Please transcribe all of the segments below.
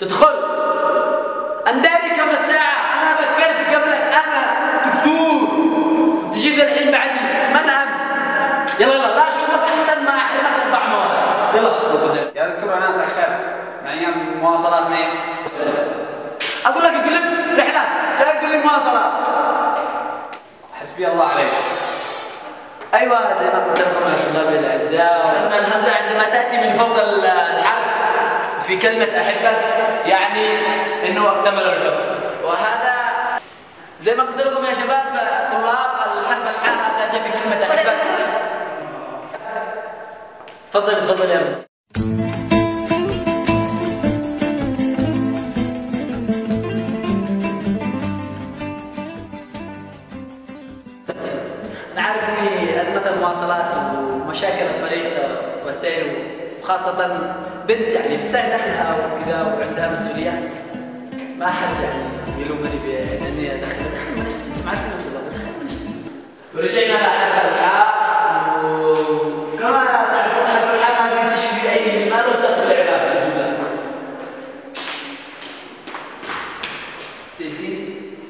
تدخل أنداري كم الساعة؟ أنا بكرت قبلك، أنا دكتور تجيب لي الحين بعدي، من أنت؟ يلا لا أشوفك أحسن ما أحرمك 4 مواد. يلا يا دكتور أنا تأخرت مع أيام مواصلات معي. أقول لك اقلب رحلة، جاي تقول لي مواصلات. حسبي الله عليك. أيوة زي ما قلت لكم يا طلابي الأعزاء، أن الهمزة عندما تأتي من فوق الحرف في كلمة أحبك يعني إنه اكتمل الحب، وهذا زي ما قلت لكم يا شباب طلاب الحرف الحاء هذا جاء في كلمة أحبك. تفضل يا بنتي. أنا عارف إني أزمة المواصلات ومشاكل الطريق والسير، وخاصة بنت يعني بتساعد أهلها وكذا وعندها مسؤوليات، ما حد يعني يلومني بإني أدخل ما عرفت والله بدخل منشتي. ورجعنا لحرف الحاء، وكما تعرفون حرف الحاء ما بيتشفي أي، ما له دخل بالإعراب بالجملة. سيدي؟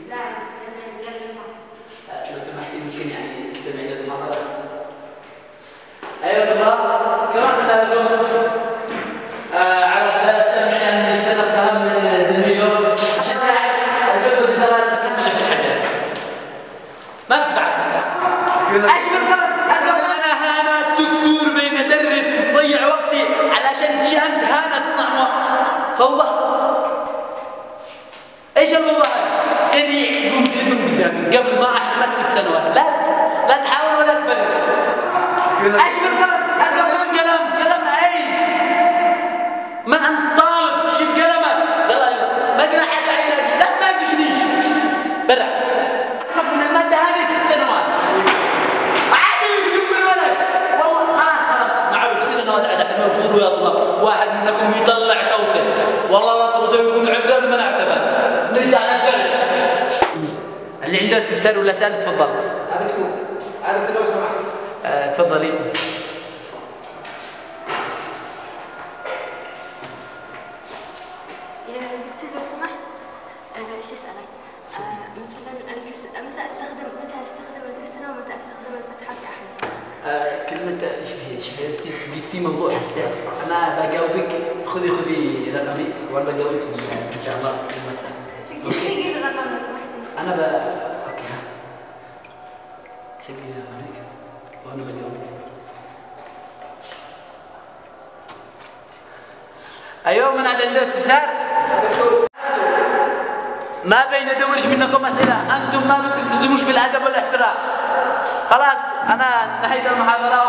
لا بس أنا قال لي صح. لو سمحتي ممكن يعني تستمعي للمحاضرة؟ أيها الطلاب كما قلنا لكم على خلال سمعنا أن السنة طلب من زميله عشان شاعر الفيلم بصراحة تكتشف الحاجات ما بتفعل. ايش بالقلم؟ أنا دكتور بين أدرس وتضيع وقتي علشان تجي أنت هنا تصنع فوضى. ايش الفوضى هذه؟ سريع قوم من قدامي قبل ما أحرمك 6 سنوات، لا تحاول ولا تبرر. ايش بالقلم؟ هذا قلم ايش؟ من انت طالب تجيب قلمك؟ يلا ما اقرا حاجه عينك، لا ما تجنيش برا من الماده هذه 6 سنوات عادي يجيب الولد والله. خلاص معروف 6 سنوات عاد احنا بصيروا يا طلاب واحد منكم يطلع صوته والله لا ترضوا يكون عبره لمن اعتبر. نرجع للدرس. اللي عنده استفسار ولا سؤال تفضل. هذا دكتور لو سمحت. تفضلي. يا دكتور لو سمحت شو اسالك؟ مثلا متى استخدم الكسره ومتى استخدم الفتحه في احد؟ كلمة شوفي جبتي موضوع حساس، أنا بجاوبك. خذي رقمي وأنا بجاوبك إن شاء الله لما تسأل. سجل الرقم لو سمحت. أنا أوكي سجلي رقمك وأنا بجاوبك. أيوه من عنده استفسار؟ ما بين ادورش منكم اسئله، انتم ما بتلتزموش بالادب والاحترام. خلاص انا نهيت المحاضره